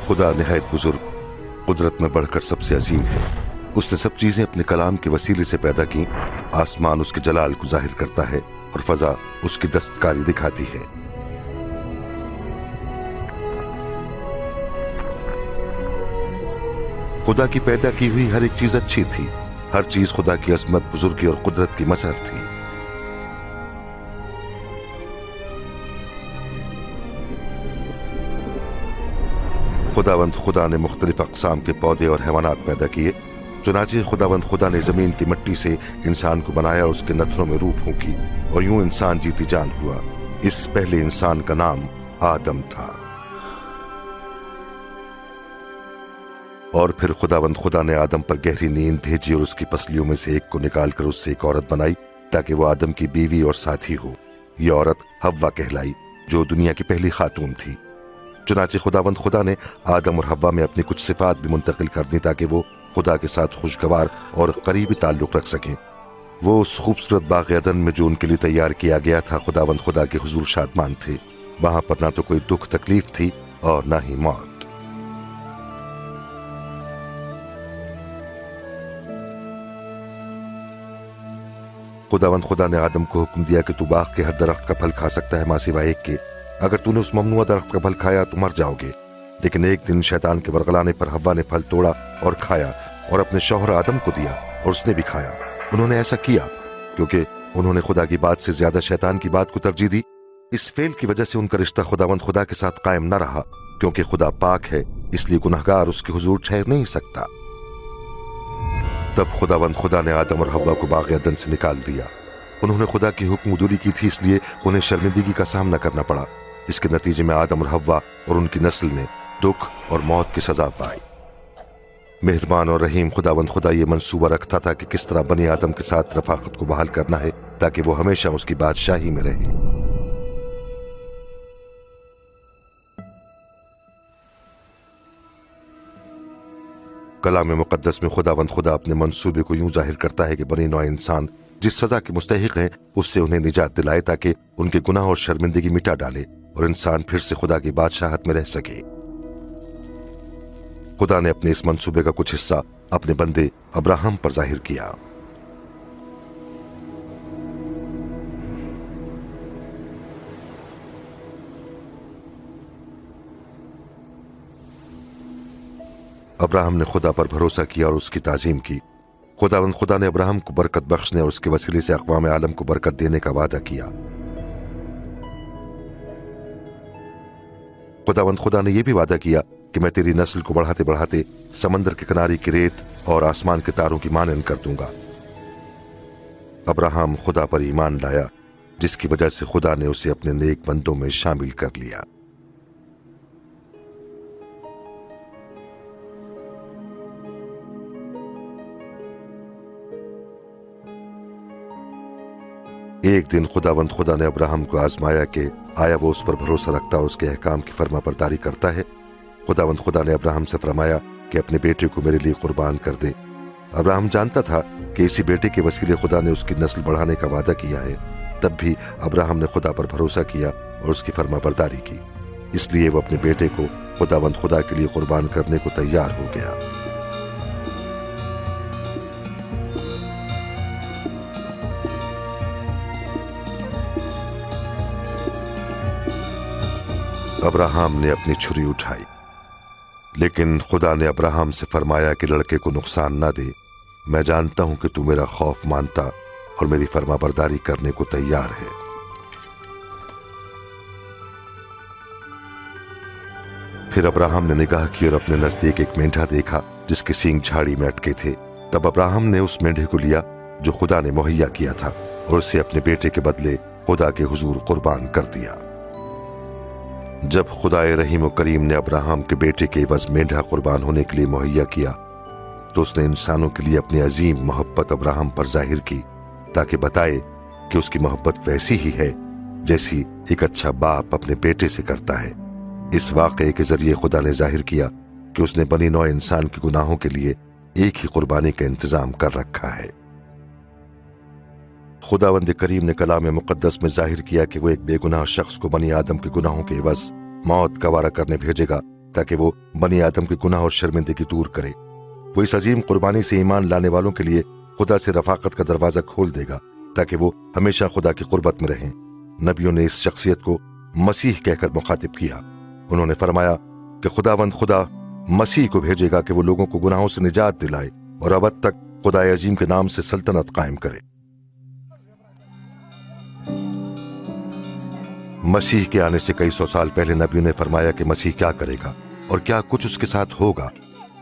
खुदा निहायत बुजुर्ग, कुदरत में बढ़कर सबसे अजीम है। उसने सब चीजें अपने कलाम के वसीले से पैदा की। आसमान उसके जलाल को जाहिर करता है और फजा उसकी दस्तकारी दिखाती है। खुदा की पैदा की हुई हर एक चीज अच्छी थी। हर चीज खुदा की अजमत, बुजुर्गी और कुदरत की मजहर थी। खुदावंद खुदा ने मुख्तलिफ अक़साम के पौधे और हैवानात पैदा किए। चुनांचे खुदावंद खुदा ने जमीन की मिट्टी से इंसान को बनाया और उसके नथनों में रूह फूंकी, और यूं इंसान जीती जान हुआ। इस पहले इंसान का नाम आदम था। और फिर खुदावंद खुदा ने आदम पर गहरी नींद भेजी और उसकी पसलियों में से एक को निकालकर उससे एक औरत बनाई, ताकि वो आदम की बीवी और साथी हो। ये औरत हव्वा कहलाई, जो दुनिया की पहली खातून थी। चुनांचे खुदावंद खुदा ने आदम और हव्वा में अपनी कुछ सिफात भी मुंतकिल कर दी, ताकि वो खुदा के साथ खुशगवार और करीबी ताल्लुक रख सकें। वो उस खूबसूरत बाग़ अदन में जो उनके लिए तैयार किया गया था, खुदावंद खुदा के हुजूर शादमान थे। वहां पर ना तो कोई दुख तकलीफ थी और ना ही मौत। खुदावंद खुदा ने आदम को हुक्म दिया कि तू बाग के हर दरख्त का फल खा सकता है, मां सिवाय एक के। अगर तूने उस ममनुआ दरख्त का फल खाया तो मर जाओगे। लेकिन एक दिन शैतान के वरगलाने पर हव्वा ने फल तोड़ा और खाया और अपने शौहर आदम को दिया, और उसने भी खाया। उन्होंने ऐसा किया क्योंकि उन्होंने खुदा की बात से ज्यादा शैतान की बात को तरजीह दी। इस फेल की वजह से उनका रिश्ता खुदावंद खुदा के साथ कायम न रहा, क्योंकि खुदा पाक है, इसलिए गुनहगार उसके हुजूर ठहर नहीं सकता। तब खुदावंद खुदा ने आदम और हव्वा को बाग़ अदन से निकाल दिया। उन्होंने खुदा की हुक्मदूरी की थी, इसलिए उन्हें शर्मिंदगी का सामना करना पड़ा। इसके नतीजे में आदम और हव्वा और उनकी नस्ल ने दुख और मौत की सजा पाई। मेहरबान और रहीम खुदावंद खुदा ये मंसूबा रखता था कि किस तरह बनी आदम के साथ रफाकत को बहाल करना है, ताकि वो हमेशा उसकी बादशाही में रहे। कलाम मुकद्दस में खुदावंद खुदा अपने मंसूबे को यूं जाहिर करता है कि बनी नौ इंसान जिस सजा के मुस्तहिक हैं, उससे उन्हें निजात दिलाए, ताकि उनके गुनाह और शर्मिंदगी मिटा डाले और इंसान फिर से खुदा की बादशाहत में रह सके। खुदा ने अपने इस मंसूबे का कुछ हिस्सा अपने बंदे अब्राहम पर जाहिर किया। अब्राहम ने खुदा पर भरोसा किया और उसकी ताजीम की। खुदावंद खुदा ने अब्राहम को बरकत बख्शने और उसके वसीले से अक़वाम आलम को बरकत देने का वादा किया। खुदावंद खुदा ने यह भी वादा किया कि मैं तेरी नस्ल को बढ़ाते बढ़ाते समंदर के किनारे की रेत और आसमान के तारों की मानंद कर दूंगा। अब्राहम खुदा पर ईमान लाया, जिसकी वजह से खुदा ने उसे अपने नेक बंदों में शामिल कर लिया। एक दिन खुदावंद खुदा ने अब्राहम को आजमाया कि आया वो उस पर भरोसा रखता और उसके अहकाम की फरमा बरदारी करता है। खुदावंद खुदा ने अब्राहम से फरमाया कि अपने बेटे को मेरे लिए कुर्बान कर दे। अब्राहम जानता था कि इसी बेटे के वसीले खुदा ने उसकी नस्ल बढ़ाने का वादा किया है। तब भी अब्राहम ने खुदा पर भरोसा किया और उसकी फरमा बरदारी की, इसलिए वो अपने बेटे को खुदावंद खुदा के लिए कुर्बान करने को तैयार हो गया। अब्राहम ने अपनी छुरी उठाई, लेकिन खुदा ने अब्राहम से फरमाया कि लड़के को नुकसान ना दे। मैं जानता हूं कि तू मेरा खौफ मानता और मेरी फरमा बरदारी करने को तैयार है। फिर अब्राहम ने निगाह की और अपने नजदीक एक मेंढा देखा जिसके सींग झाड़ी में अटके थे। तब अब्राहम ने उस मेंढे को लिया जो खुदा ने मुहैया किया था और उसे अपने बेटे के बदले खुदा के हुजूर कुर्बान कर दिया। जब खुदाए रहीम और करीम ने अब्राहम के बेटे के एवज मेंढा कुर्बान होने के लिए मुहैया किया, तो उसने इंसानों के लिए अपनी अजीम मोहब्बत अब्राहम पर जाहिर की, ताकि बताए कि उसकी मोहब्बत वैसी ही है जैसी एक अच्छा बाप अपने बेटे से करता है। इस वाक़े के जरिए खुदा ने जाहिर किया कि उसने बनी नौ इंसान के गुनाहों के लिए एक ही कुर्बानी का इंतजाम कर रखा है। खुदावंद करीम ने कलाम मुकद्दस में जाहिर किया कि वो एक बेगुनाह शख्स को बनी आदम के गुनाहों के एवज मौत का वारा करने भेजेगा, ताकि वो बनी आदम के गुनाह और शर्मिंदगी दूर करे। वो इस अजीम कुर्बानी से ईमान लाने वालों के लिए खुदा से रफाकत का दरवाजा खोल देगा ताकि वो हमेशा खुदा की कुर्बत में रहें। नबियों ने इस शख्सियत को मसीह कहकर मुखातिब किया। उन्होंने फरमाया कि खुदावंद खुदा मसीह को भेजेगा कि वो लोगों को गुनाहों से निजात दिलाए और अबद तक खुदा अजीम के नाम से सल्तनत कायम करे। मसीह के आने से कई सौ साल पहले नबियों ने फरमाया कि मसीह क्या करेगा और क्या कुछ उसके साथ होगा।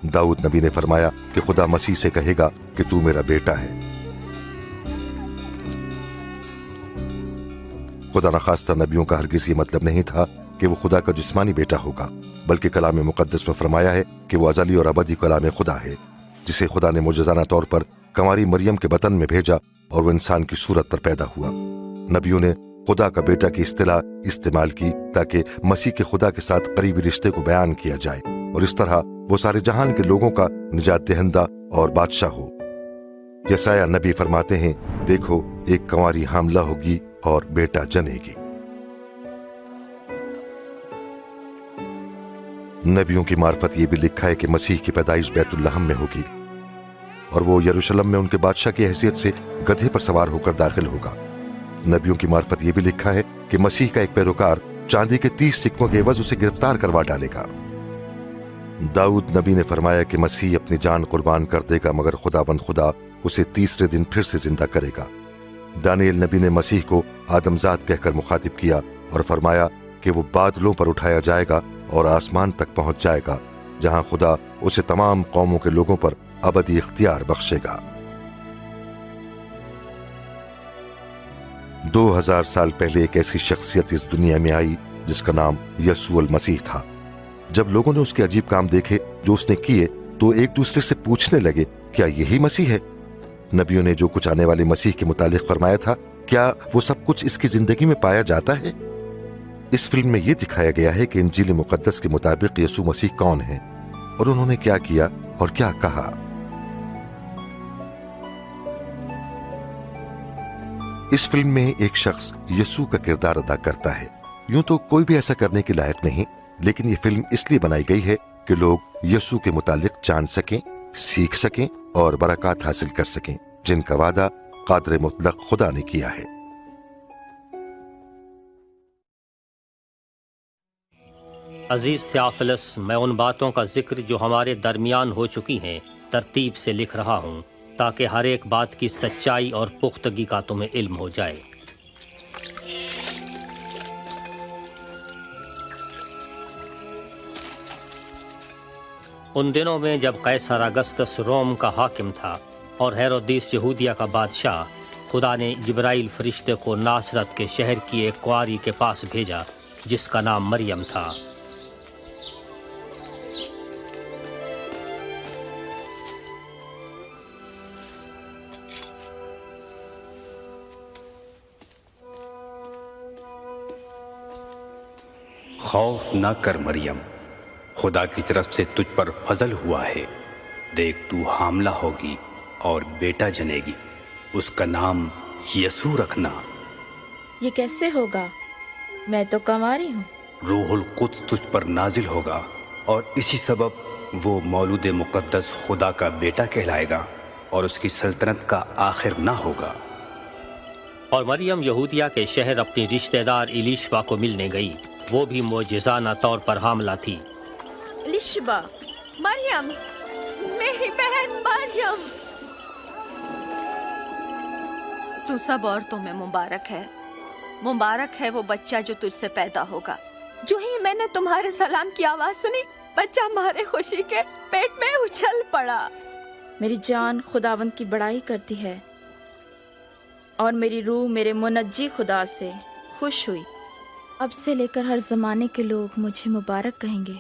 दाऊद नबी ने फरमाया कि खुदा मसीह से कहेगा कि तू मेरा बेटा है। खुदा नखास्ता नबियों का हरगिज़ ये मतलब नहीं था कि वो खुदा का जिस्मानी बेटा होगा, बल्कि कलाम मुकद्दस में फरमाया है कि वो अज़ली और अबदी कलाम खुदा है, जिसे खुदा ने मुजज़ाना तौर पर कंवारी मरियम के बतन में भेजा और वो इंसान की सूरत पर पैदा हुआ। नबियों ने खुदा का बेटा की इस्तिलाह इस्तेमाल की ताकि मसीह के खुदा के साथ करीबी रिश्ते को बयान किया जाए और इस तरह वो सारे जहान के लोगों का निजात दहिंदा और बादशाह हो। यसाया नबी फरमाते हैं, देखो एक कंवारी हामला होगी और बेटा जनेगी। नबियों की मार्फत ये भी लिखा है कि मसीह की पैदाइश बैतुल्लहम में होगी और वो यरूशलेम में उनके बादशाह की हैसियत से गधे पर सवार होकर दाखिल होगा। नबियों की मार्फत ये भी लिखा है कि मसीह का एक पैरोकार चांदी के 30 सिक्कों के एवज उसे गिरफ्तार करवा डालेगा। दाऊद नबी ने फरमाया कि मसीह अपनी जान कुर्बान कर देगा मगर खुदावंद खुदा उसे तीसरे दिन फिर से जिंदा करेगा। दानियल नबी ने मसीह को आदमजाद कहकर मुखातिब किया और फरमाया कि वो बादलों पर उठाया जाएगा और आसमान तक पहुंच जाएगा जहां खुदा उसे तमाम कौमों के लोगों पर अबदी इख्तियार बख्शेगा। 2000 साल पहले एक ऐसी शख्सियत इस दुनिया में आई जिसका नाम यसुअल मसीह था। जब लोगों ने उसके अजीब काम देखे जो उसने किए तो एक दूसरे से पूछने लगे, क्या यही मसीह है? नबियों ने जो कुछ आने वाले मसीह के मुतालिक फरमाया था, क्या वो सब कुछ इसकी जिंदगी में पाया जाता है? इस फिल्म में यह दिखाया गया है कि इंजील मुकद्दस के मुताबिक यसू मसीह कौन है और उन्होंने क्या किया और क्या कहा। इस फिल्म में एक शख्स यसू का किरदार अदा करता है। यूं तो कोई भी ऐसा करने के लायक नहीं, लेकिन ये फिल्म इसलिए बनाई गई है कि लोग यसू के मुतालिक जान सकें, सीख सकें और बरकत हासिल कर सकें जिनका वादा कादिर मुतलक खुदा ने किया है। अजीज थियोफिलस, मैं उन बातों का जिक्र जो हमारे दरमियान हो चुकी हैं तरतीब से लिख रहा हूँ ताकि हर एक बात की सच्चाई और पुख्तगी का तुम्हें इल्म हो जाए। उन दिनों में जब कैसर अगस्तस रोम का हाकिम था और हेरोदिस यहूदिया का बादशाह, खुदा ने जिब्राइल फरिश्ते को नासरत के शहर की एक कुआरी के पास भेजा जिसका नाम मरियम था। खौफ न कर मरियम, खुदा की तरफ से तुझ पर फजल हुआ है। देख तू हामला होगी और बेटा जनेगी, उसका नाम यसू रखना। ये कैसे होगा? मैं तो कंवारी हूँ। रूहुल कुद्स तुझ पर नाजिल होगा और इसी सबब वो मौलूद मुकद्दस खुदा का बेटा कहलाएगा और उसकी सल्तनत का आखिर ना होगा। और मरियम यहूदिया के शहर अपनी रिश्तेदार इलिशबा को मिलने गई। वो भी मोजिज़ाना तौर पर हामला थी। इलिशबा, मरियम, मेरी बहन मरियम, तू सब औरतों में मुबारक है। मुबारक है वो बच्चा जो तुझसे पैदा होगा। जो ही मैंने तुम्हारे सलाम की आवाज सुनी, बच्चा मारे खुशी के पेट में उछल पड़ा। मेरी जान खुदावंद की बड़ाई करती है और मेरी रूह मेरे मुनज्जी खुदा से खुश हुई। अब से लेकर हर जमाने के लोग मुझे मुबारक कहेंगे।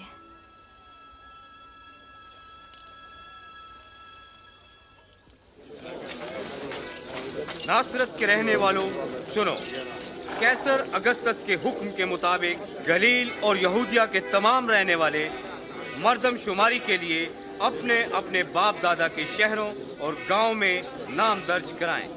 नासरत के रहने वालों सुनो, कैसर अगस्तस के हुक्म के मुताबिक गलील और यहूदिया के तमाम रहने वाले मर्दमशुमारी के लिए अपने अपने बाप दादा के शहरों और गांव में नाम दर्ज कराएं।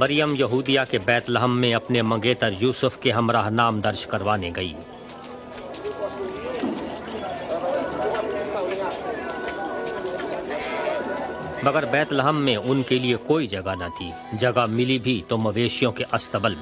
مریم یہودیہ کے بیت لحم میں اپنے منگیتر یوسف کے ہمراہ نام درج کروانے گئی۔ مگر بیت لحم میں ان کے لیے کوئی جگہ نہ تھی، جگہ ملی بھی تو مویشیوں کے استبل میں۔